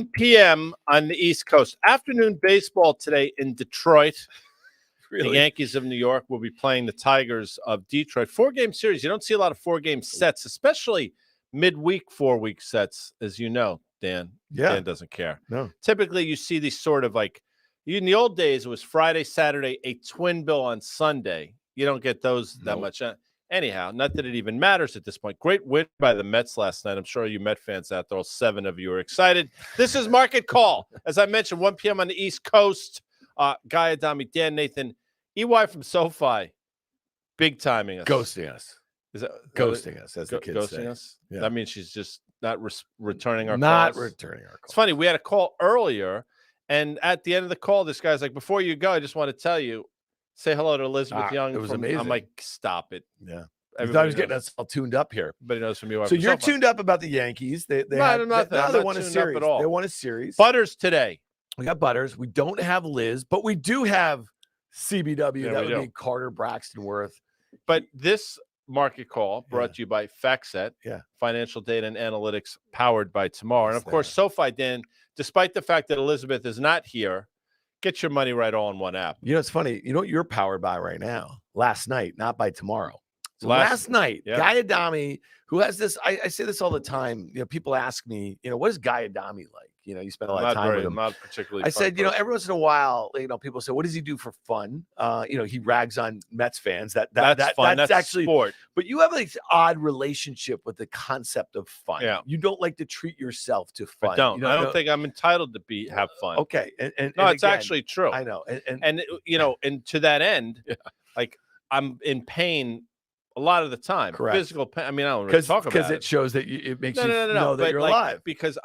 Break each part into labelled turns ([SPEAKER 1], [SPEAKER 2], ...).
[SPEAKER 1] 1 p.m. on the East Coast. Afternoon baseball today in Detroit. Really? The Yankees of New York will be playing the Tigers of Detroit. 4-game series. You don't see a lot of 4-game sets, especially midweek 4-week sets, as you know, Dan.
[SPEAKER 2] Yeah.
[SPEAKER 1] Dan doesn't care.
[SPEAKER 2] No.
[SPEAKER 1] Typically, you see these sort of like, in the old days, it was Friday, Saturday, a twin bill on Sunday. You don't get those that much. Anyhow, not that it even matters at this point. Great win by the Mets last night. I'm sure you Met fans out there, all 7 of you are excited. This is Market Call. As I mentioned, 1 p.m. on the East Coast. Guy Adami, Dan Nathan, EY from SoFi, big timing us.
[SPEAKER 2] Ghosting us.
[SPEAKER 1] Is that
[SPEAKER 2] ghosting us, as the kids say.
[SPEAKER 1] Ghosting us? Yeah. That means she's just not returning our calls.
[SPEAKER 2] Not returning our calls.
[SPEAKER 1] It's funny. We had a call earlier, and at the end of the call, this guy's like, before you go, I just want to tell you, say hello to Elizabeth Young.
[SPEAKER 2] It was amazing.
[SPEAKER 1] I'm like, stop it.
[SPEAKER 2] Yeah. I thought I was getting us all tuned up here.
[SPEAKER 1] Everybody knows from you.
[SPEAKER 2] So you're tuned up about the Yankees. They won a series. They won a series.
[SPEAKER 1] Butters today.
[SPEAKER 2] We got Butters. We don't have Liz, but we do have CBW.
[SPEAKER 1] Yeah,
[SPEAKER 2] that would be Carter Braxton Worth.
[SPEAKER 1] But this Market Call brought to you by FactSet.
[SPEAKER 2] Yeah. Financial
[SPEAKER 1] data and analytics powered by Tomorrow. And of course, SoFi, Dan, despite the fact that Elizabeth is not here, get your money right all in one app.
[SPEAKER 2] You know, it's funny. You know what you're powered by right now? Last night, not by tomorrow. So last night, Guy Adami, who has this, I say this all the time. You know, people ask me, what is Guy Adami like? You know, you spend a lot of time with him.
[SPEAKER 1] Not particularly.
[SPEAKER 2] I said, every once in a while, people say, what does he do for fun? He rags on Mets fans. That's fun. That's actually
[SPEAKER 1] sport.
[SPEAKER 2] But you have an odd relationship with the concept of fun.
[SPEAKER 1] Yeah.
[SPEAKER 2] You don't like to treat yourself to fun.
[SPEAKER 1] I don't think I'm entitled to have fun.
[SPEAKER 2] Okay.
[SPEAKER 1] And it's
[SPEAKER 2] again,
[SPEAKER 1] actually true.
[SPEAKER 2] I know.
[SPEAKER 1] And to that end, like I'm in pain a lot of the time.
[SPEAKER 2] Correct.
[SPEAKER 1] Physical pain. I mean, I don't really talk about it.
[SPEAKER 2] Because it shows that it makes you know that you're alive.
[SPEAKER 1] Because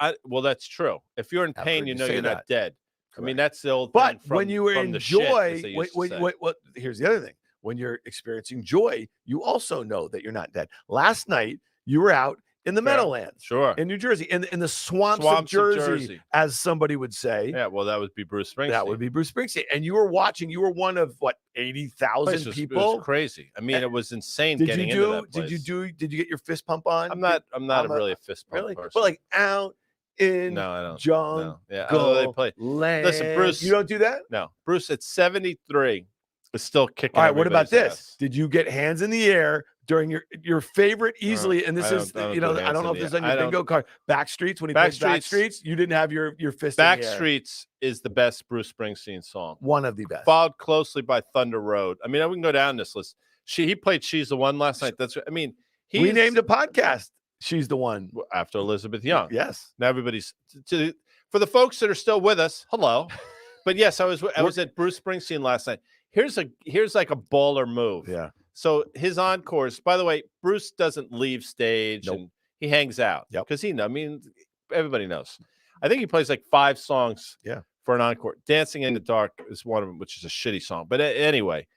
[SPEAKER 1] that's true. If you're in pain, you're not dead.
[SPEAKER 2] Correct.
[SPEAKER 1] I mean, that's the old
[SPEAKER 2] thing.
[SPEAKER 1] But
[SPEAKER 2] when you enjoy, here's the other thing. When you're experiencing joy, you also know that you're not dead. Last night, you were out in the Meadowlands, in New Jersey, in the swamps of Jersey, as somebody would say.
[SPEAKER 1] Yeah, well, that would be Bruce Springsteen.
[SPEAKER 2] That would be Bruce Springsteen. And you were watching. You were one of 80,000 people.
[SPEAKER 1] It was crazy. I mean, it was insane. Into that place.
[SPEAKER 2] Did you get your fist pump on?
[SPEAKER 1] I'm not really a fist pump person.
[SPEAKER 2] But like out in jungle
[SPEAKER 1] they play.
[SPEAKER 2] Land.
[SPEAKER 1] Listen, Bruce,
[SPEAKER 2] you don't do that.
[SPEAKER 1] No, Bruce at 73 is still kicking.
[SPEAKER 2] All right, what about this?
[SPEAKER 1] Ass.
[SPEAKER 2] Did you get hands in the air during your favorite easily? And this is I don't know if this is on your bingo card. Backstreets, when he plays Backstreets, you didn't have your fist in the air.
[SPEAKER 1] Backstreets is the best Bruce Springsteen song.
[SPEAKER 2] One of the best.
[SPEAKER 1] Followed closely by Thunder Road. I mean, we can go down this list. He played She's the One last night. We
[SPEAKER 2] named a podcast She's the One
[SPEAKER 1] after Elizabeth Young.
[SPEAKER 2] Yes.
[SPEAKER 1] Now everybody's for the folks that are still with us. Hello. But yes, I was at Bruce Springsteen last night. Here's like a baller move.
[SPEAKER 2] Yeah.
[SPEAKER 1] So his encores, by the way, Bruce doesn't leave stage and he hangs out.
[SPEAKER 2] Yep.
[SPEAKER 1] Because everybody knows. I think he plays like 5 songs for an encore. Dancing in the Dark is one of them, which is a shitty song. But anyway,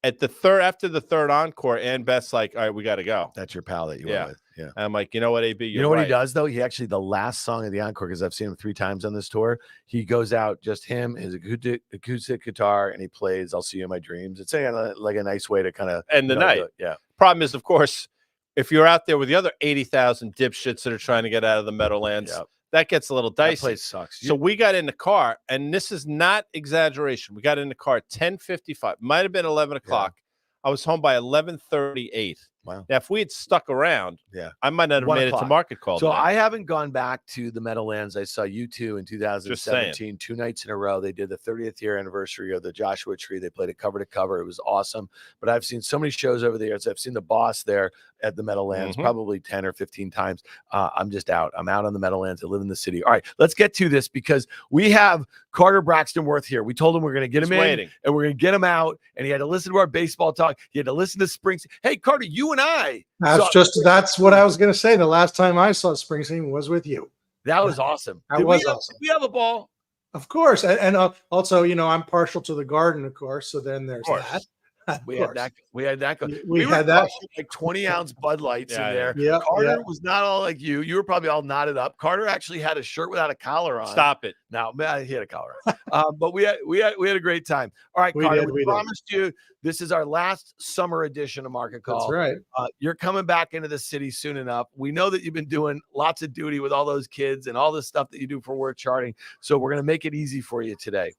[SPEAKER 1] after the third encore, Ann Beth's like, all right, we got to go.
[SPEAKER 2] That's your pal that you went with. Yeah.
[SPEAKER 1] And I'm like, you know what, AB,
[SPEAKER 2] you know what he does though? He actually, the last song of the encore, because I've seen him 3 times on this tour, he goes out, just him, his acoustic guitar, and he plays I'll See You in My Dreams. It's like a nice way to kind of
[SPEAKER 1] end the night.
[SPEAKER 2] Yeah.
[SPEAKER 1] Problem is, of course, if you're out there with the other 80,000 dipshits that are trying to get out of the Meadowlands, that gets a little dicey.
[SPEAKER 2] That place sucks.
[SPEAKER 1] So we got in the car, and this is not exaggeration. We got in the car at 10:55. Might have been 11 o'clock. I was home by 11:38.
[SPEAKER 2] Wow.
[SPEAKER 1] Now, if we had stuck around, I might not have made it to Market Call.
[SPEAKER 2] So
[SPEAKER 1] today.
[SPEAKER 2] I haven't gone back to the Meadowlands. I saw U2 in 2017, 2 nights in a row. They did the 30th year anniversary of the Joshua Tree. They played it cover to cover. It was awesome. But I've seen so many shows over the years. I've seen the Boss there at the Meadowlands probably 10 or 15 times. I'm just out. I'm out on the Meadowlands. I live in the city. All right, let's get to this because we have Carter Braxton Worth here. We told him we're going to get him in and we're going to get him out. And he had to listen to our baseball talk. He had to listen to Springsteen. Hey, Carter, you and I.
[SPEAKER 3] That's what I was going to say. The last time I saw Springsteen was with you.
[SPEAKER 2] That was awesome.
[SPEAKER 3] That was awesome.
[SPEAKER 2] Did we have a ball?
[SPEAKER 3] Of course. And also, I'm partial to the Garden, of course. So then there's that. Of
[SPEAKER 2] We
[SPEAKER 3] course.
[SPEAKER 2] had that.
[SPEAKER 3] We
[SPEAKER 2] were
[SPEAKER 3] had that.
[SPEAKER 2] crushing like 20-ounce Bud Lights in
[SPEAKER 1] Yeah,
[SPEAKER 2] there.
[SPEAKER 3] Yeah,
[SPEAKER 2] Carter
[SPEAKER 3] yeah.
[SPEAKER 2] was not all like you. You were probably all knotted up. Carter actually had a shirt without a collar on.
[SPEAKER 1] Stop it.
[SPEAKER 2] No, man, he had a collar on. But we had a great time. All right,
[SPEAKER 3] We
[SPEAKER 2] Carter,
[SPEAKER 3] did,
[SPEAKER 2] we
[SPEAKER 3] we did.
[SPEAKER 2] promised you this is our last summer edition of Market Call.
[SPEAKER 3] That's right.
[SPEAKER 2] You're coming back into the city soon enough. We know that you've been doing lots of duty with all those kids and all the stuff that you do for work charting. So we're going to make it easy for you today.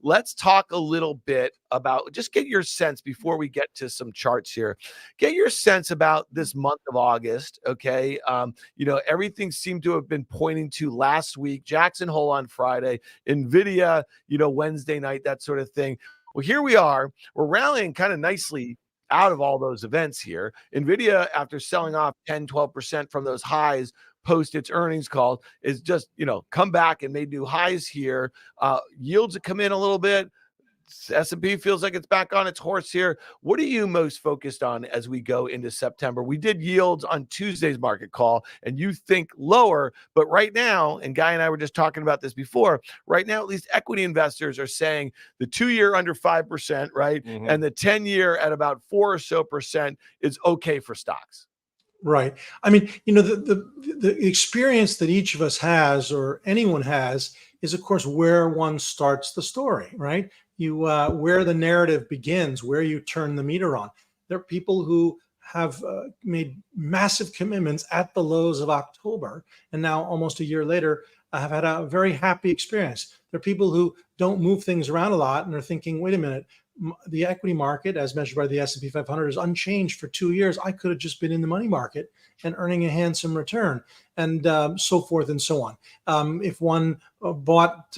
[SPEAKER 2] Let's talk a little bit about, just get your sense before we get to some charts here. Get your sense about this month of August. Okay. Everything seemed to have been pointing to last week, Jackson Hole on Friday, NVIDIA, Wednesday night, that sort of thing. Well, here we are. We're rallying kind of nicely out of all those events here. NVIDIA, after selling off 10, 12% from those highs, post its earnings call, is just, come back and made new highs here. Yields have come in a little bit. S&P feels like it's back on its horse here. What are you most focused on as we go into September? We did yields on Tuesday's market call, and you think lower, but right now, and Guy and I were just talking about this before, right now, at least equity investors are saying the 2-year under 5%, right?
[SPEAKER 1] Mhm.
[SPEAKER 2] And the 10-year at about 4 or so percent is okay for stocks.
[SPEAKER 3] Right. I mean, the experience that each of us has, or anyone has, is of course where one starts the story, right? You where the narrative begins, where you turn the meter on. There are people who have made massive commitments at the lows of October, and now almost a year later have had a very happy experience. There are people who don't move things around a lot and are thinking, wait a minute, the equity market, as measured by the S&P 500, is unchanged for 2 years. I could have just been in the money market and earning a handsome return, and so forth and so on. If one bought,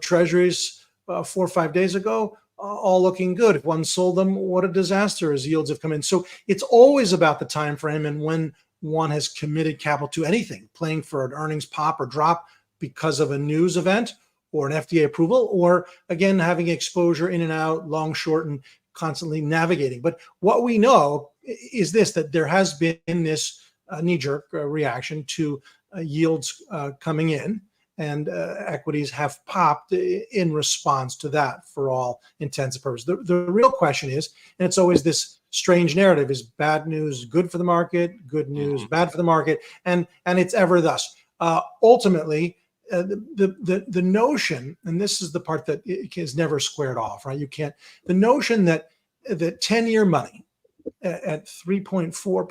[SPEAKER 3] treasuries 4 or 5 days ago, all looking good. If one sold them, what a disaster as yields have come in. So it's always about the time frame and when one has committed capital to anything, playing for an earnings pop or drop because of a news event or an FDA approval, or again, having exposure in and out, long, short, and constantly navigating. But what we know is this, that there has been this knee-jerk reaction to yields coming in, and equities have popped in response to that for all intents and purposes. The real question is, and it's always this strange narrative, is bad news good for the market, good news bad for the market, and it's ever thus. Ultimately, the notion, and this is the part that is never squared off, right? The notion that 10-year money at 3.4% or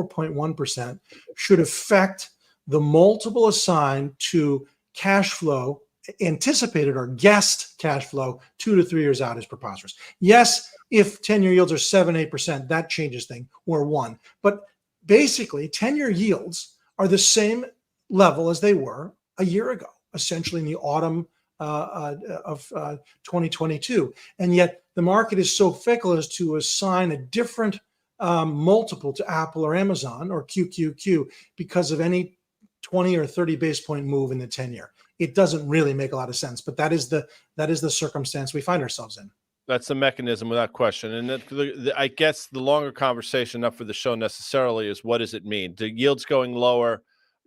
[SPEAKER 3] 4.1% should affect the multiple assigned to cash flow, anticipated or guessed cash flow 2 to 3 years out, is preposterous. Yes, if 10-year yields are 7-8%, that changes things, or 1. But basically, 10-year yields are the same level as they were a year ago, essentially in the autumn of 2022. And yet the market is so fickle as to assign a different multiple to Apple or Amazon or QQQ because of any 20 or 30 base point move in the 10-year. It doesn't really make a lot of sense, but that is the circumstance we find ourselves in.
[SPEAKER 1] That's the mechanism without question. And I guess the longer conversation, not for the show necessarily, is what does it mean? The yields going lower,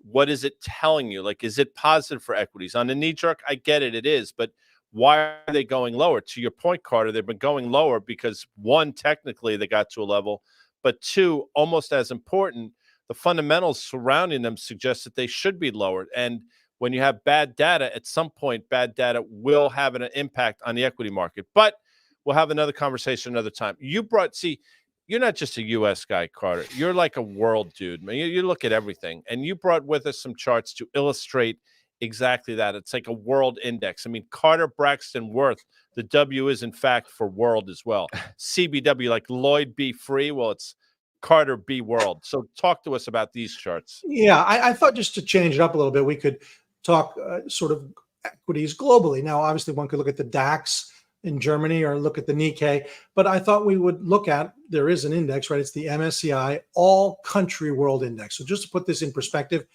[SPEAKER 1] what is it telling you? Like, is it positive for equities? On the knee jerk, I get it, it is, but why are they going lower? To your point, Carter, they've been going lower because, one, technically they got to a level, but two, almost as important, the fundamentals surrounding them suggest that they should be lowered. And when you have bad data, at some point, bad data will have an impact on the equity market. But we'll have another conversation another time. You're not just a U.S. guy, Carter. You're like a world dude, man. You look at everything. And you brought with us some charts to illustrate exactly that. It's like a world index. I mean, Carter, Braxton, Worth, the W is, in fact, for world as well. CBW, like Lloyd B. Free. Well, it's Carter B. World. So talk to us about these charts.
[SPEAKER 3] Yeah, I thought just to change it up a little bit, we could talk sort of equities globally. Now, obviously, one could look at the DAX in Germany or look at the Nikkei, but I thought we would look at, there is an index, right? It's the MSCI All Country World Index. So just to put this in perspective,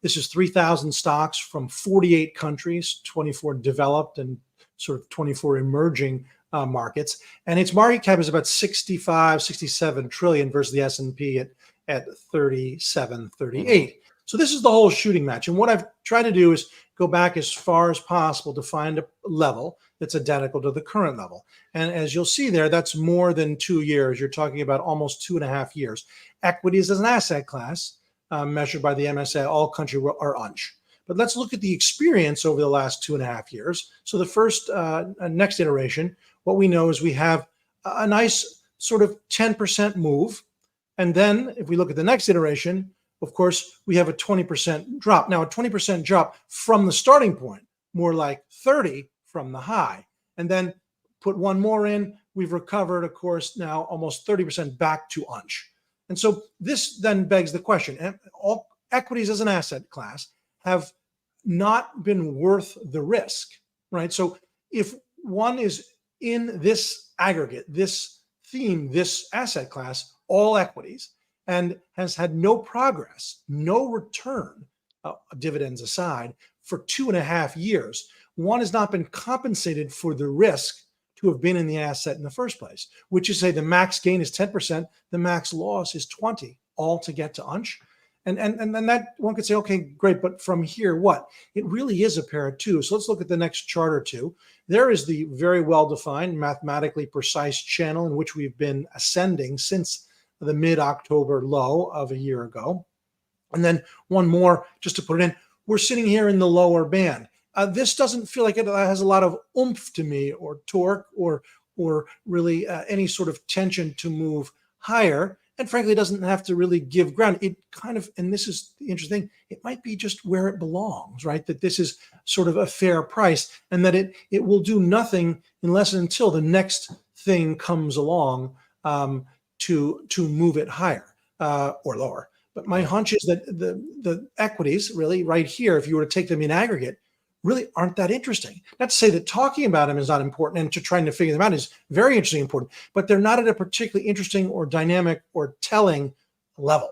[SPEAKER 3] this is 3,000 stocks from 48 countries, 24 developed and sort of 24 emerging markets. And its market cap is about 65, 67 trillion versus the S&P at 37, 38. So this is the whole shooting match. And what I've tried to do is go back as far as possible to find a level that's identical to the current level. And as you'll see there, that's more than 2 years. You're talking about almost 2.5 years. Equities as an asset class, measured by the MSCI All Country, are unch. But let's look at the experience over the last 2.5 years. So the first next iteration, what we know is we have a nice sort of 10% move. And then if we look at the next iteration, of course, we have a 20% drop. Now, a 20% drop from the starting point, more like 30 from the high. And then put one more in, we've recovered, of course, now almost 30% back to unch. And so this then begs the question, all equities as an asset class have not been worth the risk, right? So if one is in this aggregate, this theme, this asset class, all equities, and has had no progress, no return, dividends aside, for 2.5 years, one has not been compensated for the risk to have been in the asset in the first place, which is say the max gain is 10%, the max loss is 20, all to get to unch. And then that one could say, okay, great, but from here, what? It really is a pair of two. So let's look at the next chart or two. There is the very well-defined, mathematically precise channel in which we've been ascending since the mid-October low of a year ago. And then one more, just to put it in, we're sitting here in the lower band. This doesn't feel like it has a lot of oomph to me, or torque, or really any sort of tension to move higher. And frankly, it doesn't have to really give ground. It kind of, and this is the interesting thing, it might be just where it belongs, right? That this is sort of a fair price, and that it will do nothing unless and until the next thing comes along to move it higher or lower. But my hunch is that the equities really right here, if you were to take them in aggregate, really aren't that interesting. Not to say that talking about them is not important, and to trying to figure them out is very interesting and important, but they're not at a particularly interesting or dynamic or telling level.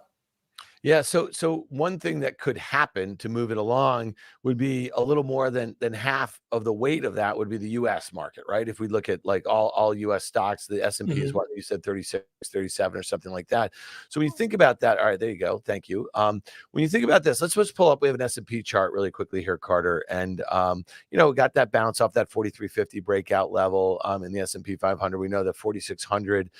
[SPEAKER 2] Yeah, so one thing that could happen to move it along would be a little more than half of the weight of that would be the U.S. market, right? If we look at like all U.S. stocks, the S&P is what you said, 36, 37 or something like that. So when you think about that, all right, there you go. Thank you. When you think about this, let's pull up. We have an S&P chart really quickly here, Carter, and we got that bounce off that 4350 breakout level in the S&P 500. We know that 4600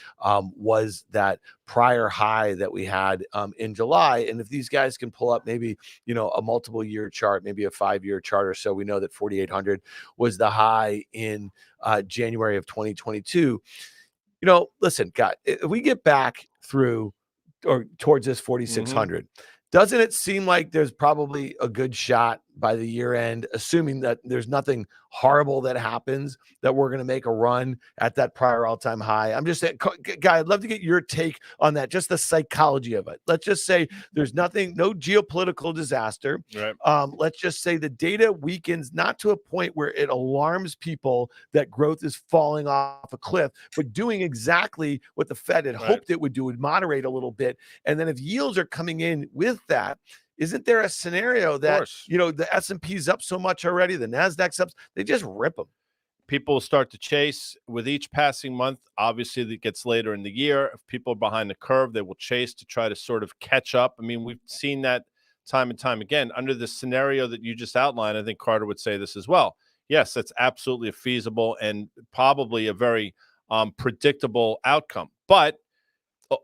[SPEAKER 2] was that prior high that we had in July. And if these guys can pull up maybe, a multiple year chart, maybe a 5-year chart or so, we know that 4,800 was the high in January of 2022. Listen, God, if we get back through or towards this 4,600, doesn't it seem like there's probably a good shot by the year end, assuming that there's nothing horrible that happens, that we're going to make a run at that prior all-time high? I'm just saying, Guy, I'd love to get your take on that, just the psychology of it. Let's just say there's nothing, no geopolitical disaster.
[SPEAKER 1] Right.
[SPEAKER 2] Let's just say the data weakens, not to a point where it alarms people that growth is falling off a cliff, but doing exactly what the Fed had hoped it would do, would moderate a little bit. And then if yields are coming in with that, isn't there a scenario that, the S&P's up so much already, the NASDAQ's up, they just rip them?
[SPEAKER 1] People start to chase with each passing month. Obviously, that gets later in the year. If people are behind the curve, they will chase to try to sort of catch up. I mean, we've seen that time and time again. Under the scenario that you just outlined, I think Carter would say this as well. Yes, that's absolutely a feasible and probably a very predictable outcome. But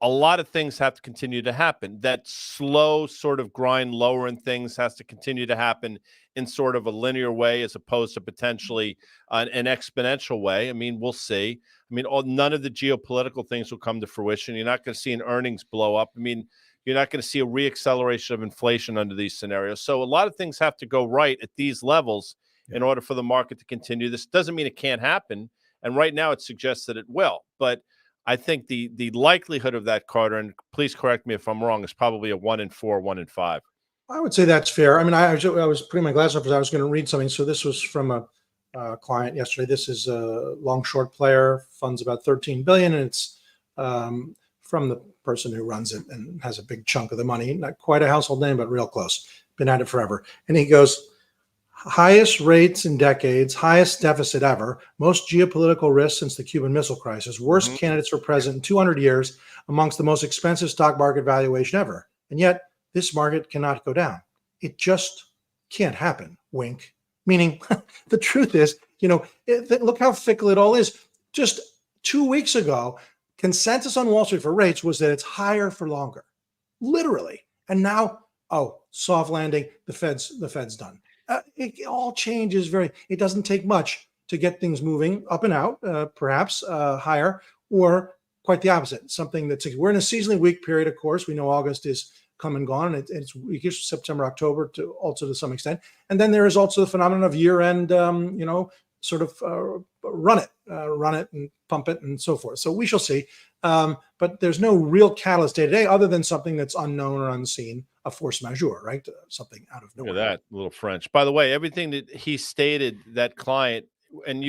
[SPEAKER 1] a lot of things have to continue to happen. That slow sort of grind lower in things has to continue to happen in sort of a linear way, as opposed to potentially an exponential way. I mean, we'll see. I mean, none of the geopolitical things will come to fruition. You're not going to see an earnings blow up. I mean, you're not going to see a reacceleration of inflation under these scenarios. So a lot of things have to go right at these levels in order for the market to continue. This doesn't mean it can't happen. And right now it suggests that it will. But I think the likelihood of that, Carter, and please correct me if I'm wrong, is probably a 1 in 4, 1 in 5.
[SPEAKER 3] I would say that's fair. I mean, I was putting my glasses up because I was going to read something. So this was from a client yesterday. This is a long short player, funds about 13 billion, and it's from the person who runs it and has a big chunk of the money. Not quite a household name, but real close. Been at it forever. And he goes, highest rates in decades, highest deficit ever, most geopolitical risks since the Cuban Missile Crisis, worst candidates for president in 200 years, amongst the most expensive stock market valuation ever. And yet this market cannot go down. It just can't happen. Wink. Meaning, the truth is, look how fickle it all is. Just 2 weeks ago, consensus on Wall Street for rates was that it's higher for longer, literally. And now, soft landing. The Fed's done. It all changes it doesn't take much to get things moving up and out, perhaps higher, or quite the opposite. We're in a seasonally weak period, of course. We know August is come and gone, and it's weakish September, October to some extent. And then there is also the phenomenon of year-end, sort of run it and pump it and so forth. So we shall see. But there's no real catalyst day to day other than something that's unknown or unseen, a force majeure, right? Something out of nowhere.
[SPEAKER 1] Look at that little French. By the way, everything that he stated, that client, and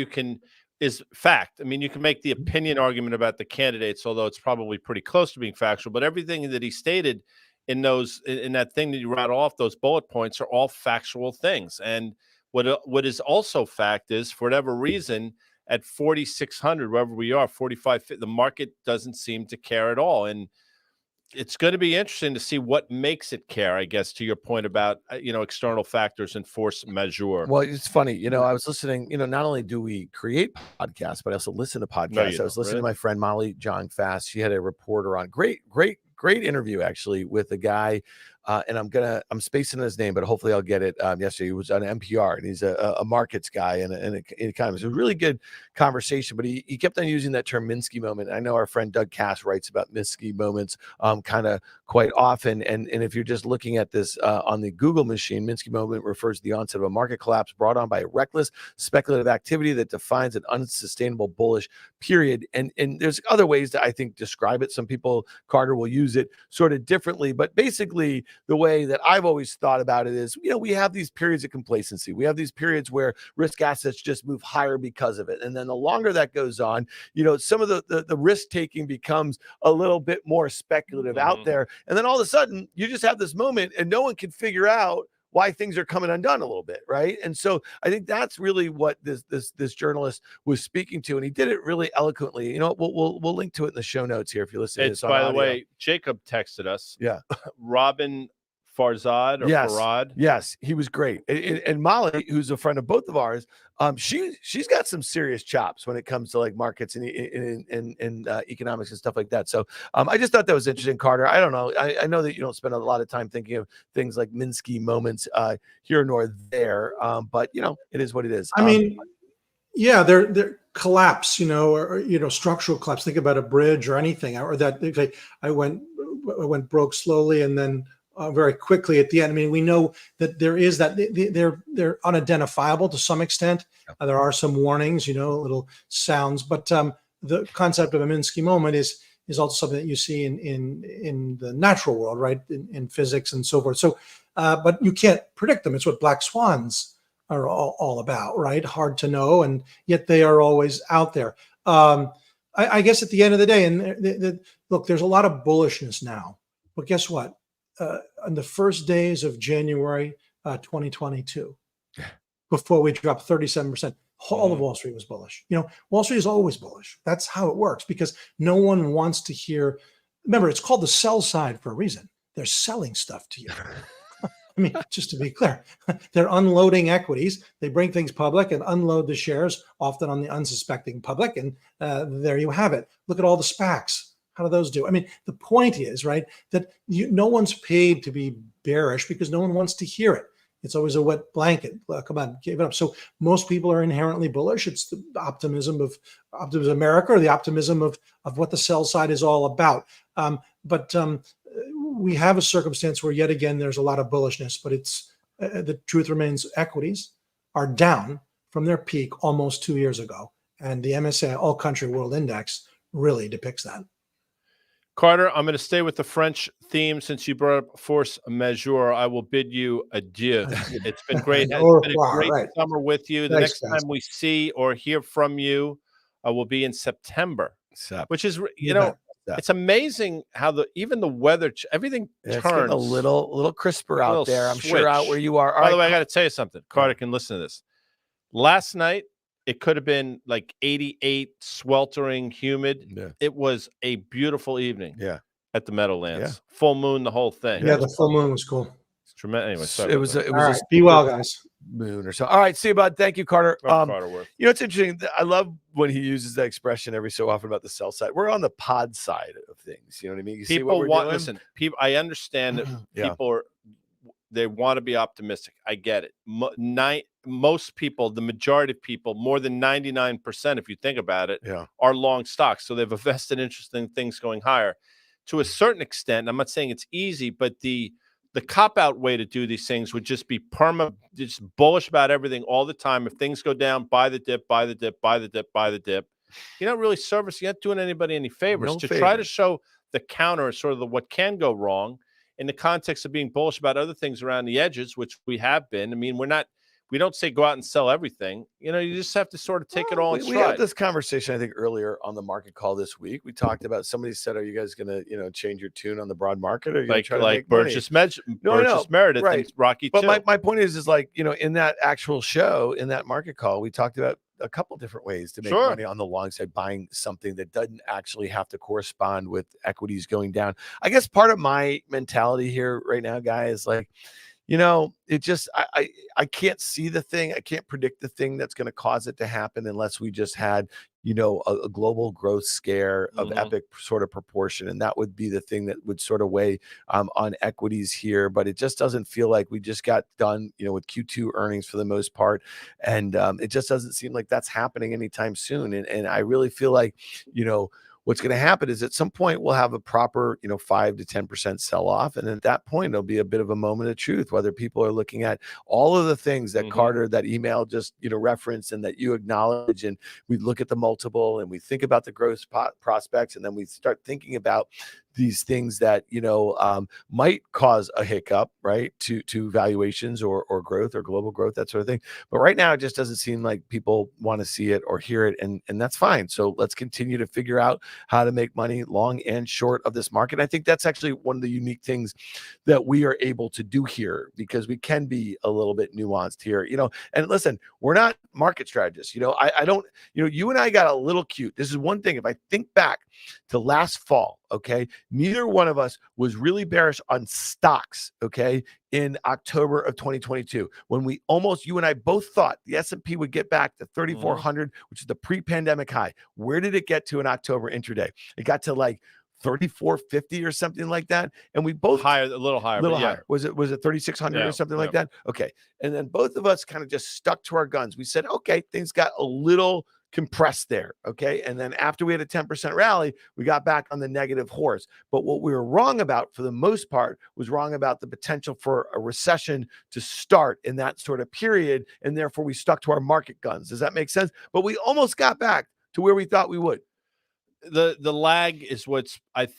[SPEAKER 1] is fact. I mean, you can make the opinion argument about the candidates, although it's probably pretty close to being factual, but everything that he stated in that thing that you write off, those bullet points, are all factual things. And what is also fact is, for whatever reason, at 4,600, wherever we are, 45, the market doesn't seem to care at all. And it's going to be interesting to see what makes it care, I guess, to your point about, external factors and force majeure.
[SPEAKER 2] Well, it's funny, I was listening, not only do we create podcasts, but I also listen to podcasts. I was listening to my friend Molly Jong Fast. She had a reporter on. Great interview, actually, with a guy. And I'm spacing on his name, but hopefully I'll get it. Yesterday, he was on NPR, and he's a markets guy and an economist. It was a really good conversation, but he kept on using that term Minsky moment. I know our friend Doug Cass writes about Minsky moments kind of quite often. And if you're just looking at this on the Google machine, Minsky moment refers to the onset of a market collapse brought on by a reckless speculative activity that defines an unsustainable bullish period. And there's other ways that I think describe it. Some people, Carter, will use it sort of differently, but basically the way that I've always thought about it is, we have these periods of complacency. We have these periods where risk assets just move higher because of it. And then the longer that goes on, some of the risk taking becomes a little bit more speculative out there. And then all of a sudden you just have this moment and no one can figure out why things are coming undone a little bit, right? And so I think that's really what this journalist was speaking to, and he did it really eloquently. We'll link to it in the show notes here if you listen to this on
[SPEAKER 1] by the
[SPEAKER 2] audio.
[SPEAKER 1] way, Jacob texted us.
[SPEAKER 2] Yeah.
[SPEAKER 1] Robin Farzad or Farad.
[SPEAKER 2] Yes, he was great. And Molly, who's a friend of both of ours, she's got some serious chops when it comes to like markets and economics and stuff like that. So I just thought that was interesting, Carter. I don't know. I know that you don't spend a lot of time thinking of things like Minsky moments here nor there, but it is what it is.
[SPEAKER 3] I mean, yeah, they're collapse, or structural collapse. Think about a bridge or anything, or that I went broke slowly and then very quickly at the end. I mean, we know that there is that they're unidentifiable to some extent. There are some warnings, little sounds, but the concept of a Minsky moment is also something that you see in the natural world, right? In physics and so forth. So, but you can't predict them. It's what black swans are all about, right? Hard to know, and yet they are always out there. I guess at the end of the day, and look, there's a lot of bullishness now, but guess what? On the first days of January 2022, before we dropped 37%, all of Wall Street was bullish. Wall Street is always bullish. That's how it works, because no one wants to hear. Remember, it's called the sell side for a reason. They're selling stuff to you. I mean, just to be clear, they're unloading equities. They bring things public and unload the shares, often on the unsuspecting public. And there you have it. Look at all the SPACs. How do those do? I mean, the point is, right, that no one's paid to be bearish because no one wants to hear it. It's always a wet blanket. Come on, give it up. So most people are inherently bullish. It's the optimism of America, or the optimism of what the sell side is all about. But we have a circumstance where, yet again, there's a lot of bullishness, but it's the truth remains equities are down from their peak almost 2 years ago. And the MSCI All Country World Index really depicts that.
[SPEAKER 1] Carter, I'm going to stay with the French theme since you brought up force majeure. I will bid you adieu. It's been great. It's been a great summer with you. The next time we see or hear from you will be in September, which is, it's amazing how even the weather, everything turns
[SPEAKER 2] a little crisper out there. I'm sure out where you are.
[SPEAKER 1] By the way, I got to tell you something. Carter can listen to this. Last night, it could have been like 88, sweltering, humid. Yeah. It was a beautiful evening.
[SPEAKER 2] Yeah.
[SPEAKER 1] at the Meadowlands. Full moon, the whole thing.
[SPEAKER 3] Yeah, the full moon was cool.
[SPEAKER 1] It's tremendous. Anyway, sorry
[SPEAKER 2] it was
[SPEAKER 3] All right, be well, guys.
[SPEAKER 2] moon or so. All right, see you, bud. Thank you, Carter.
[SPEAKER 1] Carter.
[SPEAKER 2] You know, it's interesting. I love when he uses that expression every so often about the sell side. We're on the pod side of things. You know what I mean? You see what we're doing?
[SPEAKER 1] Listen, people. I understand that people they want to be optimistic. I get it. Most people, the majority of people, more than 99%, if you think about it, are long stocks. So they have a vested interest in things going higher. To a certain extent, I'm not saying it's easy, but the cop-out way to do these things would just be just bullish about everything all the time. If things go down, buy the dip, buy the dip, buy the dip, buy the dip. You're not really you're not doing anybody any favors. Try to show the counter, sort of what can go wrong, in the context of being bullish about other things around the edges, which we have been. I mean, we don't say go out and sell everything. You know, you just have to sort of take it all in stride.
[SPEAKER 2] We had this conversation, I think, earlier on the market call this week. We talked about, somebody said, are you guys going to, change your tune on the broad market? Or are you going to try to make
[SPEAKER 1] Burgess
[SPEAKER 2] money?
[SPEAKER 1] Meredith,
[SPEAKER 2] right.
[SPEAKER 1] and Rocky too.
[SPEAKER 2] But my point is like, in that actual show, in that market call, we talked about a couple different ways to make money on the long side, buying something that doesn't actually have to correspond with equities going down. I guess part of my mentality here right now, guys, is like, it just, I can't see the thing. I can't predict the thing that's going to cause it to happen unless we just had, a global growth scare of epic sort of proportion. And that would be the thing that would sort of weigh on equities here. But it just doesn't feel like we just got done, with Q2 earnings for the most part. And it just doesn't seem like that's happening anytime soon. And I really feel like, what's going to happen is at some point we'll have a proper, 5 to 10% sell off. And at that point, it'll be a bit of a moment of truth, whether people are looking at all of the things that Carter, that email just, referenced, and that you acknowledge. And we look at the multiple and we think about the growth prospects. And then we start thinking about these things that, might cause a hiccup, right, to valuations or growth or global growth, that sort of thing. But right now, it just doesn't seem like people want to see it or hear it. And that's fine. So let's continue to figure out how to make money long and short of this market. I think that's actually one of the unique things that we are able to do here, because we can be a little bit nuanced here, and listen, we're not market strategists. I don't, you and I got a little cute. This is one thing. If I think back to last fall, okay, neither one of us was really bearish on stocks, okay, in October of 2022, when you and I both thought the S&P would get back to 3,400, which is the pre-pandemic high. Where did it get to in October intraday? It got to like 3,450 or something like that. And we both
[SPEAKER 1] a little higher.
[SPEAKER 2] Was it 3,600 or something like that? Okay. And then both of us kind of just stuck to our guns. We said, okay, things got a little compressed there. Okay. And then after we had a 10% rally, we got back on the negative horse. But what we were wrong about, for the most part, was wrong about the potential for a recession to start in that sort of period. And therefore we stuck to our market guns. Does that make sense? But we almost got back to where we thought we would.
[SPEAKER 1] The lag is what's talking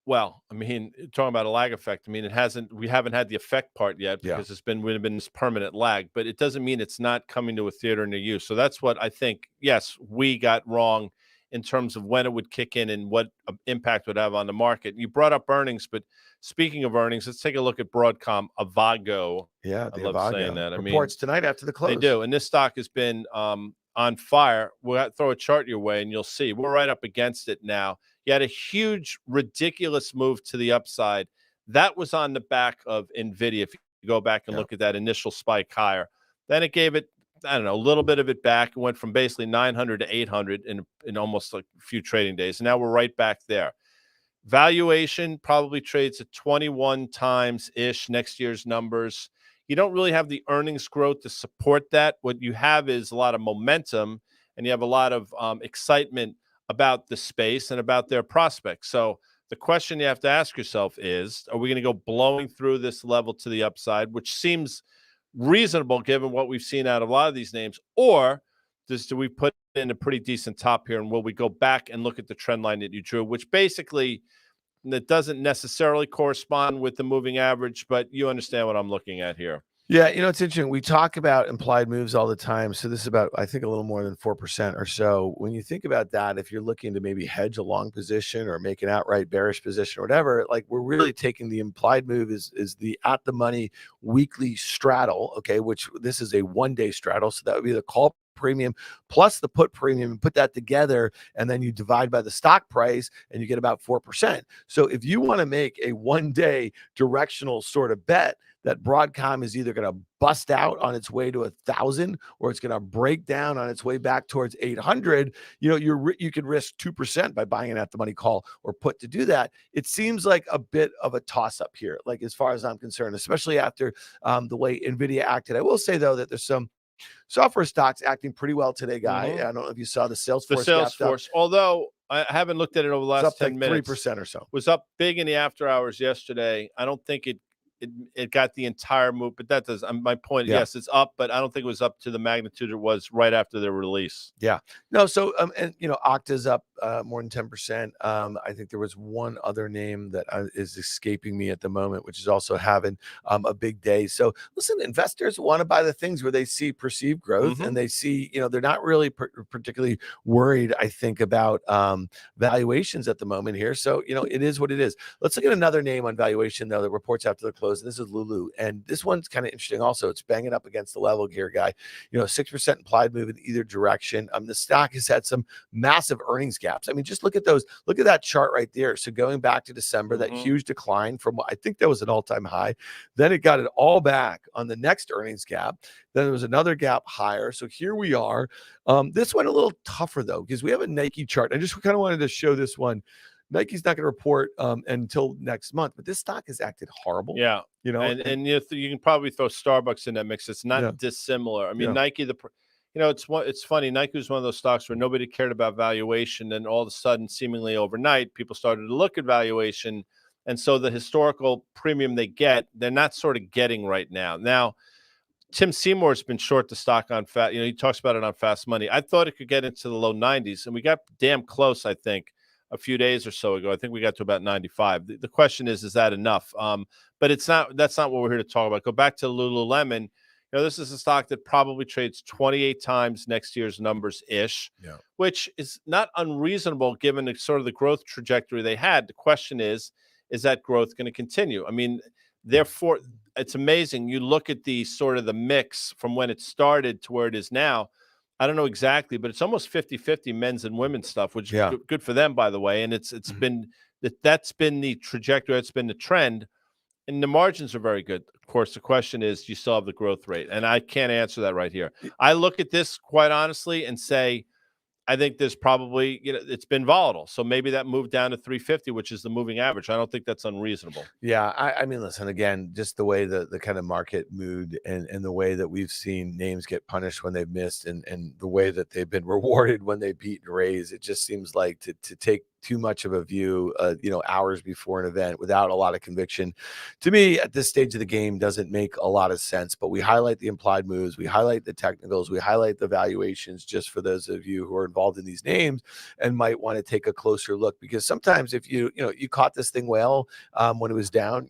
[SPEAKER 1] about a lag effect. I mean, we haven't had the effect part yet, because it's been this permanent lag, but it doesn't mean it's not coming to a theater near you. So that's what I think. Yes, we got wrong in terms of when it would kick in and what impact it would have on the market. You brought up earnings, but speaking of earnings, let's take a look at Broadcom, AVGO.
[SPEAKER 2] Yeah,
[SPEAKER 1] I love saying that.
[SPEAKER 2] Reports tonight after the close.
[SPEAKER 1] They do, and this stock has been on fire. We'll throw a chart your way and you'll see we're right up against it now. You had a huge, ridiculous move to the upside. That was on the back of NVIDIA. If you go back and look at that initial spike higher, then it gave it, a little bit of it back. It went from basically 900 to 800 in almost like a few trading days. And now we're right back there. Valuation probably trades at 21 times ish next year's numbers. You don't really have the earnings growth to support that. What you have is a lot of momentum, and you have a lot of excitement about the space and about their prospects. So the question you have to ask yourself is, are we going to go blowing through this level to the upside, which seems reasonable given what we've seen out of a lot of these names, or do we put in a pretty decent top here, and will we go back and look at the trend line that you drew, which basically that doesn't necessarily correspond with the moving average, but you understand what I'm looking at here.
[SPEAKER 2] Yeah, it's interesting. We talk about implied moves all the time. So this is about, I think, a little more than 4% or so. When you think about that, if you're looking to maybe hedge a long position or make an outright bearish position or whatever, like, we're really taking the implied move is the at the money weekly straddle, okay, which this is a 1-day straddle. So that would be the call premium plus the put premium and put that together, and then you divide by the stock price and you get about 4%. So if you want to make a one-day directional sort of bet that Broadcom is either going to bust out on its way to 1,000 or it's going to break down on its way back towards 800, you could risk 2% by buying an at the money call or put to do that. It seems like a bit of a toss up here, like as far as I'm concerned, especially after the way NVIDIA acted. I will say though that there's some software stocks acting pretty well today, Guy. I don't know if you saw the Salesforce.
[SPEAKER 1] Although I haven't looked at it over the last 10 minutes.
[SPEAKER 2] 3% or so.
[SPEAKER 1] Was up big in the after hours yesterday. I don't think it got the entire move, but that does my point.
[SPEAKER 2] Yeah.
[SPEAKER 1] Yes, it's up, but I don't think it was up to the magnitude it was right after the release.
[SPEAKER 2] Yeah, no. So, and Okta's up more than 10%. I think there was one other name that is escaping me at the moment, which is also having a big day. So, listen, investors want to buy the things where they see perceived growth and they see, they're not really particularly worried, I think, about valuations at the moment here. So, it is what it is. Let's look at another name on valuation, though, that reports after the close. And this is LULU. And this one's kind of interesting also. It's banging up against the level here, Guy. 6% implied move in either direction. The stock has had some massive earnings gaps. I mean, just look at those. Look at that chart right there. So going back to December, that huge decline from what I think that was an all-time high. Then it got it all back on the next earnings gap. Then there was another gap higher. So here we are. This one a little tougher, though, because we have a Nike chart. I just kind of wanted to show this one. Nike's not going to report until next month, but this stock has acted horrible.
[SPEAKER 1] Yeah, and you can probably throw Starbucks in that mix. It's not dissimilar. I mean, Nike, it's funny. Nike was one of those stocks where nobody cared about valuation, and all of a sudden, seemingly overnight, people started to look at valuation, and so the historical premium they get, they're not sort of getting right now. Now, Tim Seymour's been short the stock on fast. He talks about it on Fast Money. I thought it could get into the low 90s, and we got damn close, I think, a few days or so ago. I think we got to about 95. The question is that enough? But it's not. That's not what we're here to talk about. Go back to Lululemon. This is a stock that probably trades 28 times next year's numbers ish, which is not unreasonable given the sort of the growth trajectory they had. The question is that growth going to continue? I mean, therefore, it's amazing. You look at the sort of the mix from when it started to where it is now. I don't know exactly, but it's almost 50-50 men's and women's stuff, which is good for them, by the way. And it's been that's been the trajectory, that's been the trend, and the margins are very good. Of course, the question is, do you still have the growth rate? And I can't answer that right here. I look at this quite honestly and say, I think there's probably, it's been volatile. So maybe that moved down to 350, which is the moving average. I don't think that's unreasonable.
[SPEAKER 2] Yeah. I mean, listen, again, just the way the kind of market mood and the way that we've seen names get punished when they've missed and the way that they've been rewarded when they beat and raise, it just seems like to take too much of a view, hours before an event without a lot of conviction, to me at this stage of the game doesn't make a lot of sense. But we highlight the implied moves, we highlight the technicals, we highlight the valuations, just for those of you who are involved in these names and might want to take a closer look, because sometimes if you caught this thing when it was down,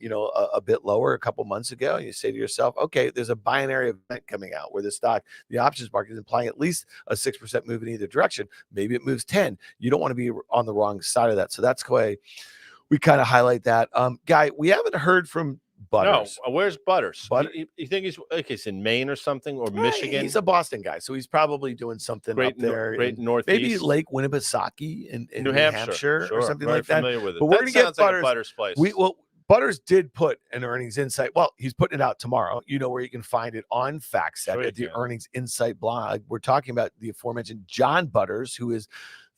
[SPEAKER 2] a bit lower a couple months ago, and you say to yourself, okay, there's a binary event coming out where the options market is implying at least a 6% move in either direction. Maybe it moves 10. You don't want to be on the wrong side of that. So that's why we kind of highlight that. Guy, we haven't heard from Butters.
[SPEAKER 1] No, where's Butters? You think he's in Maine or something, or Michigan?
[SPEAKER 2] He's a Boston guy, so he's probably doing something up there.
[SPEAKER 1] Great Northeast.
[SPEAKER 2] Maybe Lake Winnipesaukee in New Hampshire
[SPEAKER 1] sure.
[SPEAKER 2] or something
[SPEAKER 1] Very
[SPEAKER 2] like that.
[SPEAKER 1] familiar with it.
[SPEAKER 2] But we're going to get Butters.
[SPEAKER 1] Like Butters place.
[SPEAKER 2] Butters did put an earnings insight. Well, he's putting it out tomorrow. Where you can find it on FactSet at the Earnings Insight blog. We're talking about the aforementioned John Butters, who is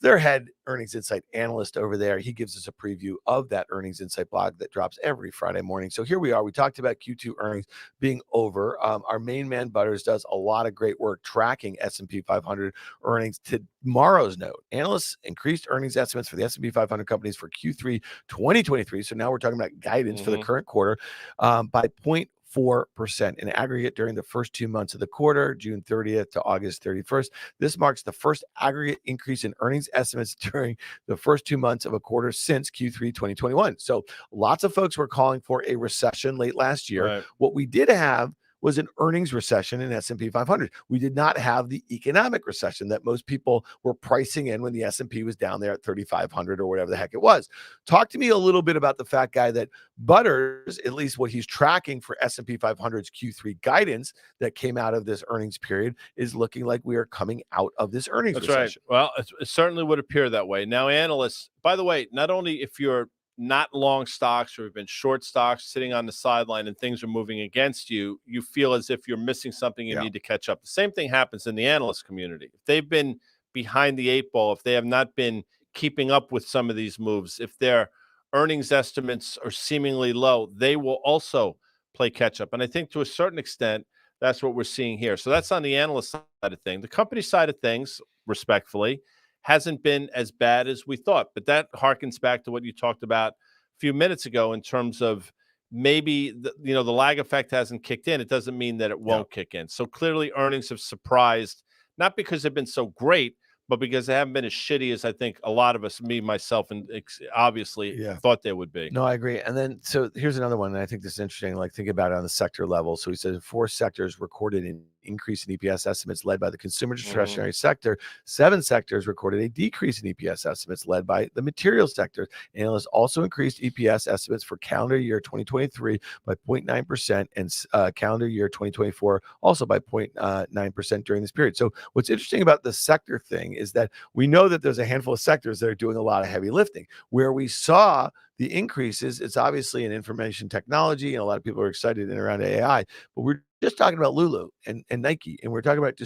[SPEAKER 2] their head earnings insight analyst over there. He gives us a preview of that earnings insight blog that drops every Friday morning. So here we are. We talked about Q2 earnings being over. Our main man Butters does a lot of great work tracking S&P 500 earnings. Tomorrow's note: analysts increased earnings estimates for the S&P 500 companies for Q3 2023. So now we're talking about guidance for the current quarter by 0.4% in aggregate during the first 2 months of the quarter, June 30th to August 31st. This marks the first aggregate increase in earnings estimates during the first 2 months of a quarter since Q3 2021. So lots of folks were calling for a recession late last year. Right. What we did have was an earnings recession in S&P 500. We did not have the economic recession that most people were pricing in when the S&P was down there at 3,500 or whatever the heck it was. Talk to me a little bit about the fact, Guy, that Butters, at least what he's tracking for S&P 500's Q3 guidance that came out of this earnings period, is looking like we are coming out of this earnings recession.
[SPEAKER 1] Right. Well, it certainly would appear that way. Now, analysts, by the way, not only if you're not long stocks or have been short stocks sitting on the sideline and things are moving against you, you feel as if you're missing something you need to catch up. The same thing happens in the analyst community. If they've been behind the eight ball, if they have not been keeping up with some of these moves, if their earnings estimates are seemingly low, they will also play catch up. And I think to a certain extent, that's what we're seeing here. So that's on the analyst side of things. The company side of things, respectfully, hasn't been as bad as we thought. But that harkens back to what you talked about a few minutes ago in terms of maybe the lag effect hasn't kicked in. It doesn't mean that it won't kick in. So clearly earnings have surprised, not because they've been so great, but because they haven't been as shitty as I think a lot of us, me, myself, and obviously thought they would be.
[SPEAKER 2] No, I agree. And then, so here's another one. And I think this is interesting. Like, think about it on the sector level. So he says 4 sectors recorded an increase in EPS estimates led by the consumer discretionary sector. 7 sectors recorded a decrease in EPS estimates led by the materials sector. Analysts also increased EPS estimates for calendar year 2023 by 0.9% and calendar year 2024 also by 0.9% during this period. So what's interesting about the sector thing is that we know that there's a handful of sectors that are doing a lot of heavy lifting. Where we saw the increases, it's obviously in information technology, and a lot of people are excited in around AI, but we're just talking about LULU and Nike, and we're talking about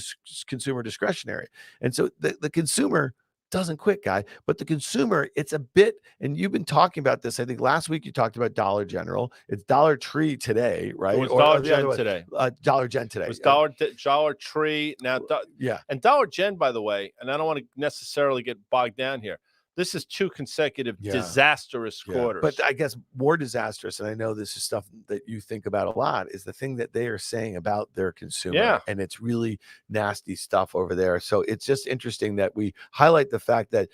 [SPEAKER 2] consumer discretionary. And so the consumer doesn't quit, Guy, but the consumer, it's a bit, and you've been talking about this. I think last week you talked about Dollar General. It's Dollar Tree today, right?
[SPEAKER 1] It was Dollar Gen today.
[SPEAKER 2] Dollar Gen today.
[SPEAKER 1] It was Dollar Tree. Now, and Dollar Gen, by the way, and I don't want to necessarily get bogged down here, this is 2 consecutive disastrous quarters.
[SPEAKER 2] But I guess more disastrous, and I know this is stuff that you think about a lot, is the thing that they are saying about their consumer. And it's really nasty stuff over there. So it's just interesting that we highlight the fact that,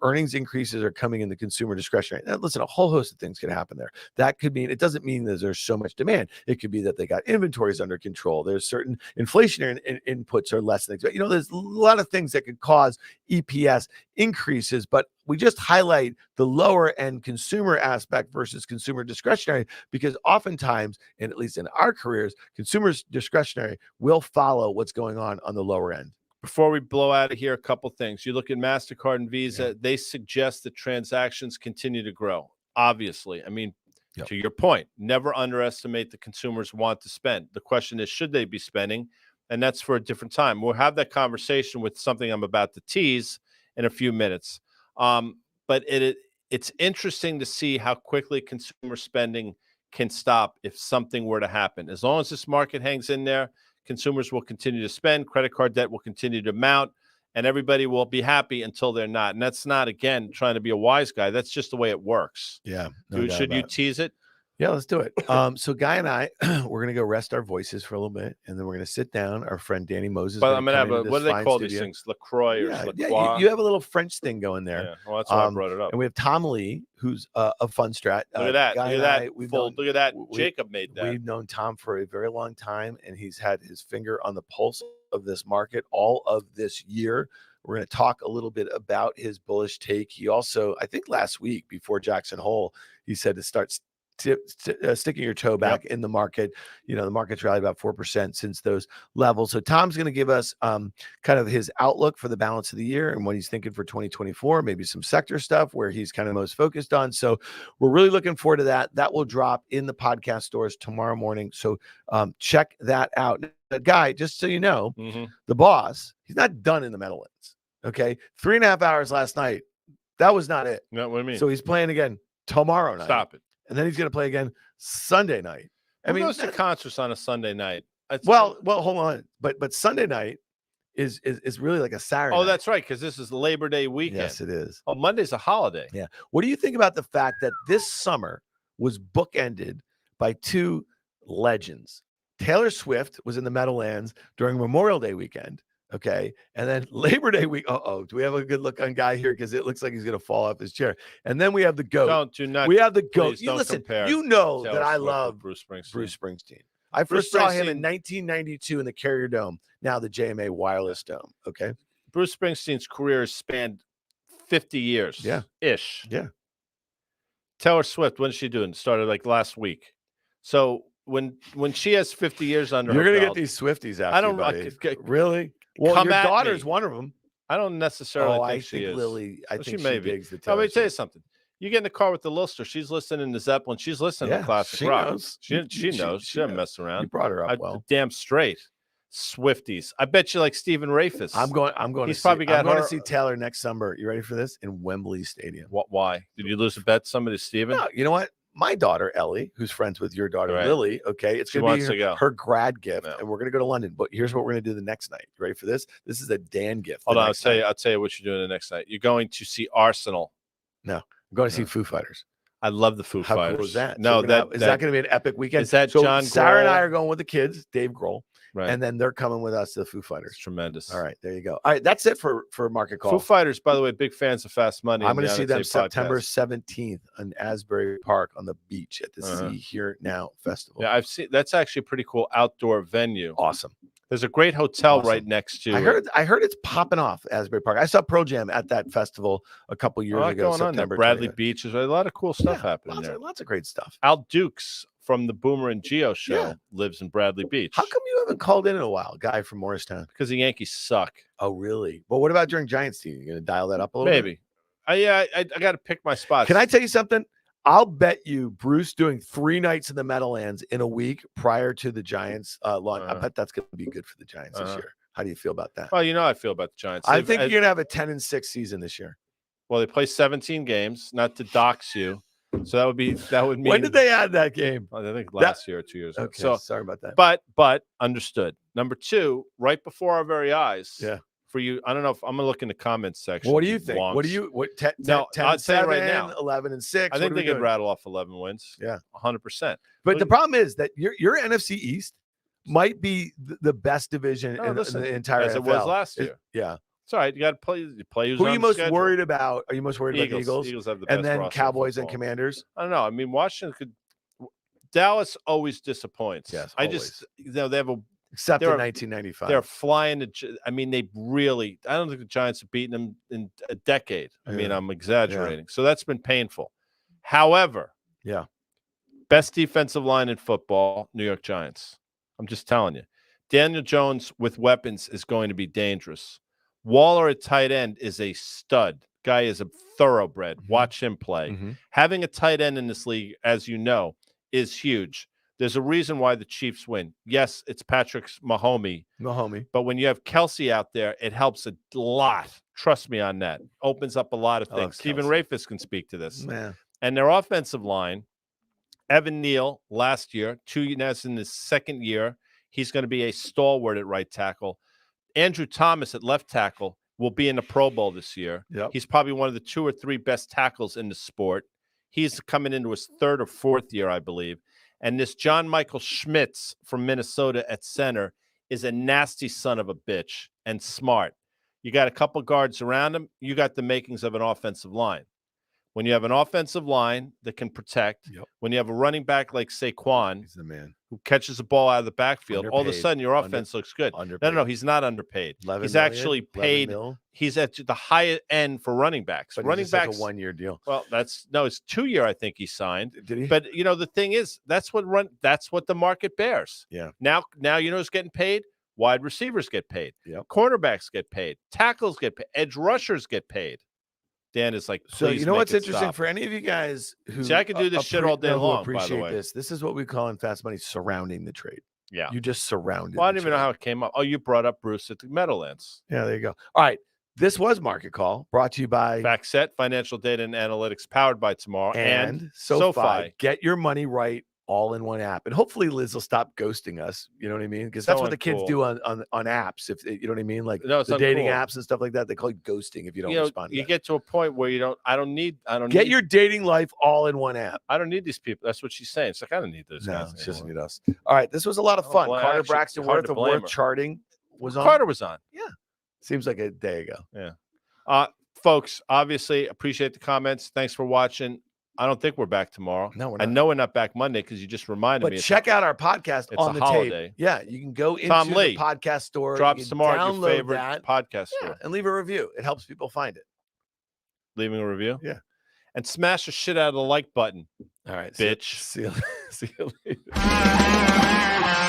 [SPEAKER 2] earnings increases are coming in the consumer discretionary. Now, listen, a whole host of things can happen there. That could mean, it doesn't mean that there's so much demand. It could be that they got inventories under control. There's certain inflationary inputs are less than expected. There's a lot of things that could cause EPS increases, but we just highlight the lower end consumer aspect versus consumer discretionary, because oftentimes, and at least in our careers, consumer discretionary will follow what's going on the lower end.
[SPEAKER 1] Before we blow out of here, a couple things. You look at MasterCard and Visa, they suggest that transactions continue to grow. Obviously, I mean, to your point, never underestimate the consumers want to spend. The question is, should they be spending? And that's for a different time. We'll have that conversation with something I'm about to tease in a few minutes. But it's interesting to see how quickly consumer spending can stop if something were to happen. As long as this market hangs in there, consumers will continue to spend, credit card debt will continue to mount, and everybody will be happy until they're not. And that's not, again, trying to be a wise guy. That's just the way it works.
[SPEAKER 2] Yeah.
[SPEAKER 1] Should you tease it?
[SPEAKER 2] Yeah, let's do it. So Guy and I, we're going to go rest our voices for a little bit, and then we're going to sit down. Our friend Danny Moses.
[SPEAKER 1] But I'm going to have what do they call these things? LaCroix or LaCroix?
[SPEAKER 2] You have a little French thing going there.
[SPEAKER 1] Yeah, well, that's why I brought it up.
[SPEAKER 2] And we have Tom Lee, who's a fun strat.
[SPEAKER 1] Look at that. Look at that. Jacob made that.
[SPEAKER 2] We've known Tom for a very long time, and he's had his finger on the pulse of this market all of this year. We're going to talk a little bit about his bullish take. He also, I think last week before Jackson Hole, he said to start sticking your toe back in the market. The market's rallied about 4% since those levels. So Tom's going to give us kind of his outlook for the balance of the year and what he's thinking for 2024, maybe some sector stuff where he's kind of most focused on. So we're really looking forward to that. That will drop in the podcast stores tomorrow morning. So check that out. Guy, just so you know, the boss, he's not done in the Meadowlands. Okay. 3.5 hours last night. That was not it.
[SPEAKER 1] No, what do you mean?
[SPEAKER 2] So he's playing again tomorrow night.
[SPEAKER 1] Stop it.
[SPEAKER 2] And then he's going to play again Sunday night.
[SPEAKER 1] Who goes to concerts on a Sunday night?
[SPEAKER 2] Well, hold on. But Sunday night is really like a Saturday.
[SPEAKER 1] Oh, that's right, because this is Labor Day weekend.
[SPEAKER 2] Yes, it is.
[SPEAKER 1] Oh, Monday's a holiday.
[SPEAKER 2] Yeah. What do you think about the fact that this summer was bookended by 2 legends? Taylor Swift was in the Meadowlands during Memorial Day weekend. Okay. And then Labor Day week. Do we have a good look on Guy here? Because it looks like he's going to fall off his chair. And then we have the GOAT.
[SPEAKER 1] Do not.
[SPEAKER 2] We have the GOAT.
[SPEAKER 1] Listen,
[SPEAKER 2] you know
[SPEAKER 1] Taylor
[SPEAKER 2] that I
[SPEAKER 1] Swift
[SPEAKER 2] love
[SPEAKER 1] Bruce Springsteen.
[SPEAKER 2] Bruce Springsteen. I
[SPEAKER 1] Bruce
[SPEAKER 2] first saw him in
[SPEAKER 1] Springsteen-
[SPEAKER 2] 1992 in the Carrier Dome, now the JMA Wireless Dome. Okay.
[SPEAKER 1] Bruce Springsteen's career has spanned 50 years.
[SPEAKER 2] Yeah.
[SPEAKER 1] Ish.
[SPEAKER 2] Yeah.
[SPEAKER 1] Taylor Swift, when's she doing? Started like last week. So when she has 50 years under
[SPEAKER 2] You're
[SPEAKER 1] her
[SPEAKER 2] gonna
[SPEAKER 1] belt,
[SPEAKER 2] get these Swifties after
[SPEAKER 1] I don't
[SPEAKER 2] you, buddy.
[SPEAKER 1] I-
[SPEAKER 2] Really? Well,
[SPEAKER 1] come
[SPEAKER 2] your
[SPEAKER 1] at
[SPEAKER 2] daughter's
[SPEAKER 1] me.
[SPEAKER 2] one of them.
[SPEAKER 1] I don't necessarily
[SPEAKER 2] I
[SPEAKER 1] think she is.
[SPEAKER 2] Lily. I
[SPEAKER 1] Well,
[SPEAKER 2] think
[SPEAKER 1] she
[SPEAKER 2] she
[SPEAKER 1] may be.
[SPEAKER 2] digs the
[SPEAKER 1] Let
[SPEAKER 2] Taylor
[SPEAKER 1] me tell you
[SPEAKER 2] Swift.
[SPEAKER 1] something. You get in the car with the Lister, she's listening to Zeppelin. She's listening to classic
[SPEAKER 2] she
[SPEAKER 1] rock.
[SPEAKER 2] knows.
[SPEAKER 1] She knows. She doesn't mess
[SPEAKER 2] You
[SPEAKER 1] around.
[SPEAKER 2] brought her up well.
[SPEAKER 1] Damn straight. Swifties. I bet you like Stephen Rafis.
[SPEAKER 2] I'm going.
[SPEAKER 1] He's
[SPEAKER 2] to
[SPEAKER 1] probably
[SPEAKER 2] see, I'm
[SPEAKER 1] got
[SPEAKER 2] going
[SPEAKER 1] her-
[SPEAKER 2] to see Taylor next summer. You ready for this? In Wembley Stadium.
[SPEAKER 1] What? Why? Did you lose a bet? Somebody, Stephen?
[SPEAKER 2] No, you know what? My daughter Ellie, who's friends with your daughter
[SPEAKER 1] Right.
[SPEAKER 2] Lily, okay, it's
[SPEAKER 1] She
[SPEAKER 2] going to
[SPEAKER 1] wants
[SPEAKER 2] be
[SPEAKER 1] to go.
[SPEAKER 2] her grad gift,
[SPEAKER 1] No.
[SPEAKER 2] and we're going to go to London. But here's what we're going to do the next night. You ready for this? This is a Dan gift.
[SPEAKER 1] Hold on, I'll tell you what you're doing the next night. You're going to see Arsenal.
[SPEAKER 2] I'm going to see
[SPEAKER 1] No.
[SPEAKER 2] Foo Fighters.
[SPEAKER 1] I love the Foo
[SPEAKER 2] How
[SPEAKER 1] Fighters.
[SPEAKER 2] cool is that?
[SPEAKER 1] No,
[SPEAKER 2] So is that going to be an epic weekend?
[SPEAKER 1] Is that
[SPEAKER 2] so
[SPEAKER 1] John
[SPEAKER 2] Sarah and I
[SPEAKER 1] Grohl?
[SPEAKER 2] are going with the kids, Dave Grohl,
[SPEAKER 1] right.
[SPEAKER 2] and then they're coming with us to the Foo Fighters.
[SPEAKER 1] It's tremendous.
[SPEAKER 2] All right, there you go. All right, that's it for Market Call.
[SPEAKER 1] Foo Fighters, by the way, big fans of Fast Money.
[SPEAKER 2] I'm going to see them September
[SPEAKER 1] podcast.
[SPEAKER 2] 17th in Asbury Park on the beach at the
[SPEAKER 1] Uh-huh.
[SPEAKER 2] See Here Now Festival.
[SPEAKER 1] Yeah, I've seen. That's actually a pretty cool outdoor venue.
[SPEAKER 2] Awesome.
[SPEAKER 1] There's a great hotel
[SPEAKER 2] Awesome.
[SPEAKER 1] right next to.
[SPEAKER 2] I heard it's popping off Asbury Park. I saw Pro Jam at that festival a couple years ago.
[SPEAKER 1] going on there.
[SPEAKER 2] September
[SPEAKER 1] Bradley
[SPEAKER 2] 20th.
[SPEAKER 1] Beach is a lot of cool stuff happening there.
[SPEAKER 2] Lots of great stuff.
[SPEAKER 1] Al Dukes from the Boomer and Geo show
[SPEAKER 2] Yeah.
[SPEAKER 1] lives in Bradley Beach.
[SPEAKER 2] How come you haven't called in a while, guy from Morristown?
[SPEAKER 1] Because the Yankees suck.
[SPEAKER 2] Oh, really? Well, what about during Giants season? You going to dial that up a little bit?
[SPEAKER 1] Maybe. I got to pick my spots.
[SPEAKER 2] Can I tell you something? I'll bet you Bruce doing 3 nights in the Meadowlands in a week prior to the Giants launch. I bet that's going to be good for the Giants this year. How do you feel about that?
[SPEAKER 1] Well, you know how I feel about the Giants.
[SPEAKER 2] I think you're going to have a 10-6 season this year.
[SPEAKER 1] Well, they play 17 games. Not to dox you, so that would mean.
[SPEAKER 2] When did they add that game?
[SPEAKER 1] I think last year or 2 years ago.
[SPEAKER 2] Okay,
[SPEAKER 1] So
[SPEAKER 2] sorry about that.
[SPEAKER 1] But understood. Number 2, right before our very eyes.
[SPEAKER 2] Yeah.
[SPEAKER 1] For you, I don't know if I'm gonna look in the comments section.
[SPEAKER 2] Well, what do you think?
[SPEAKER 1] Wonks.
[SPEAKER 2] What do you what 10,
[SPEAKER 1] No,
[SPEAKER 2] 10
[SPEAKER 1] I'll tell you
[SPEAKER 2] 7,
[SPEAKER 1] right now.
[SPEAKER 2] 11 and 6?
[SPEAKER 1] I think they could rattle off 11 wins.
[SPEAKER 2] Yeah,
[SPEAKER 1] 100%.
[SPEAKER 2] but the problem is that your NFC East might be the best division in the entire
[SPEAKER 1] as
[SPEAKER 2] NFL.
[SPEAKER 1] it was last year.
[SPEAKER 2] Yeah,
[SPEAKER 1] It's all right. You got to play who's
[SPEAKER 2] who are
[SPEAKER 1] on
[SPEAKER 2] you
[SPEAKER 1] the
[SPEAKER 2] most
[SPEAKER 1] schedule.
[SPEAKER 2] worried about? Are you most worried about the Eagles?
[SPEAKER 1] Eagles have the best
[SPEAKER 2] And then
[SPEAKER 1] roster in
[SPEAKER 2] Cowboys and
[SPEAKER 1] football.
[SPEAKER 2] Commanders?
[SPEAKER 1] I don't know. I mean, Washington could. Dallas always disappoints.
[SPEAKER 2] Yes,
[SPEAKER 1] I
[SPEAKER 2] always.
[SPEAKER 1] just they have a.
[SPEAKER 2] Except in
[SPEAKER 1] They're-
[SPEAKER 2] 1995.
[SPEAKER 1] They're flying. I mean, they really. I don't think the Giants have beaten them in a decade. I mean,
[SPEAKER 2] Yeah.
[SPEAKER 1] I'm exaggerating. So that's been painful. However,
[SPEAKER 2] Yeah.
[SPEAKER 1] best defensive line in football, New York Giants. I'm just telling you. Daniel Jones with weapons is going to be dangerous. Waller at tight end is a stud. Guy is a thoroughbred.
[SPEAKER 2] Mhm.
[SPEAKER 1] Watch him play.
[SPEAKER 2] Mhm.
[SPEAKER 1] Having a tight end in this league, as you know, is huge. There's a reason why the Chiefs win. Yes, it's Patrick's Mahomes, but when you have Kelsey out there, it helps a lot. Trust me on that. Opens up a lot of
[SPEAKER 2] I love
[SPEAKER 1] things. Stephen
[SPEAKER 2] Kelsey.
[SPEAKER 1] Rafis can speak to this.
[SPEAKER 2] Man.
[SPEAKER 1] And their offensive line, Evan Neal last year, that's in his second year. He's going to be a stalwart at right tackle. Andrew Thomas at left tackle will be in the Pro Bowl this year.
[SPEAKER 2] Yep.
[SPEAKER 1] He's probably one of the 2 or 3 best tackles in the sport. He's coming into his 3rd or 4th year, I believe. And this John Michael Schmitz from Minnesota at center is a nasty son of a bitch and smart. You got a couple guards around him. You got the makings of an offensive line. When you have an offensive line that can protect, when you have a running back like Saquon,
[SPEAKER 2] He's the man.
[SPEAKER 1] who catches the ball out of the backfield, all of a
[SPEAKER 2] Underpaid.
[SPEAKER 1] sudden your offense looks good. No, he's not underpaid.
[SPEAKER 2] 11
[SPEAKER 1] He's
[SPEAKER 2] million?
[SPEAKER 1] actually
[SPEAKER 2] 11
[SPEAKER 1] paid.
[SPEAKER 2] mil?
[SPEAKER 1] He's at the high end for running backs.
[SPEAKER 2] But
[SPEAKER 1] running
[SPEAKER 2] he's just
[SPEAKER 1] backs,
[SPEAKER 2] a 1-year deal.
[SPEAKER 1] well, it's 2-year. I think he signed.
[SPEAKER 2] Did he?
[SPEAKER 1] But the thing is, that's what the market bears.
[SPEAKER 2] Yeah.
[SPEAKER 1] Now you know who's getting paid? Wide receivers get paid.
[SPEAKER 2] Yep.
[SPEAKER 1] Cornerbacks get paid. Tackles get paid. Edge rushers get paid. Dan is like,
[SPEAKER 2] So
[SPEAKER 1] please
[SPEAKER 2] you know
[SPEAKER 1] make
[SPEAKER 2] what's
[SPEAKER 1] it
[SPEAKER 2] interesting
[SPEAKER 1] stop.
[SPEAKER 2] for any of you guys who
[SPEAKER 1] See, I could do this shit all day
[SPEAKER 2] who
[SPEAKER 1] long, by the
[SPEAKER 2] appreciate
[SPEAKER 1] way.
[SPEAKER 2] this is what we call in Fast Money surrounding the trade.
[SPEAKER 1] Yeah.
[SPEAKER 2] You just surrounded.
[SPEAKER 1] Well, I
[SPEAKER 2] the
[SPEAKER 1] don't even know
[SPEAKER 2] trade.
[SPEAKER 1] how it came up. Oh, you brought up Bruce at the Meadowlands.
[SPEAKER 2] Yeah, there you go. All right. This was Market Call brought to you by
[SPEAKER 1] FactSet, financial data and analytics powered by Tomorrow, and
[SPEAKER 2] SoFi.
[SPEAKER 1] SoFi.
[SPEAKER 2] Get your money right all in one app. And hopefully Liz will stop ghosting us. You know what I mean? Because that's
[SPEAKER 1] So
[SPEAKER 2] what the kids
[SPEAKER 1] uncool.
[SPEAKER 2] do on apps. If you know what I mean? Like
[SPEAKER 1] No, it's
[SPEAKER 2] the dating
[SPEAKER 1] uncool.
[SPEAKER 2] apps and stuff like that. They call it ghosting if you don't
[SPEAKER 1] You know,
[SPEAKER 2] respond.
[SPEAKER 1] you get to a point where I don't need
[SPEAKER 2] your dating life all in one app.
[SPEAKER 1] I don't need these people. That's what she's saying. It's like, I don't need those
[SPEAKER 2] No,
[SPEAKER 1] guys.
[SPEAKER 2] she doesn't
[SPEAKER 1] anymore.
[SPEAKER 2] need us. All right. This was a lot of
[SPEAKER 1] Oh,
[SPEAKER 2] fun.
[SPEAKER 1] well,
[SPEAKER 2] Carter
[SPEAKER 1] actually,
[SPEAKER 2] Braxton
[SPEAKER 1] hard
[SPEAKER 2] Worth
[SPEAKER 1] to
[SPEAKER 2] of
[SPEAKER 1] blame
[SPEAKER 2] Worth
[SPEAKER 1] her.
[SPEAKER 2] Charting was on.
[SPEAKER 1] Carter was on.
[SPEAKER 2] Seems like a day ago.
[SPEAKER 1] Yeah. Folks, obviously appreciate the comments. Thanks for watching. I don't think we're back tomorrow.
[SPEAKER 2] No, we're
[SPEAKER 1] I
[SPEAKER 2] not.
[SPEAKER 1] know we're not back Monday because you just reminded
[SPEAKER 2] But
[SPEAKER 1] me.
[SPEAKER 2] check out our podcast
[SPEAKER 1] it's
[SPEAKER 2] on
[SPEAKER 1] a
[SPEAKER 2] the
[SPEAKER 1] holiday.
[SPEAKER 2] tape. Yeah, you can go into
[SPEAKER 1] Tom
[SPEAKER 2] the
[SPEAKER 1] Lee
[SPEAKER 2] podcast store.
[SPEAKER 1] drops
[SPEAKER 2] you can
[SPEAKER 1] tomorrow at your
[SPEAKER 2] download
[SPEAKER 1] favorite
[SPEAKER 2] that,
[SPEAKER 1] podcast store.
[SPEAKER 2] and leave a review. It helps people find it.
[SPEAKER 1] Leaving a review?
[SPEAKER 2] Yeah.
[SPEAKER 1] And smash the shit out of the like button.
[SPEAKER 2] All right.
[SPEAKER 1] Bitch.
[SPEAKER 2] See you later.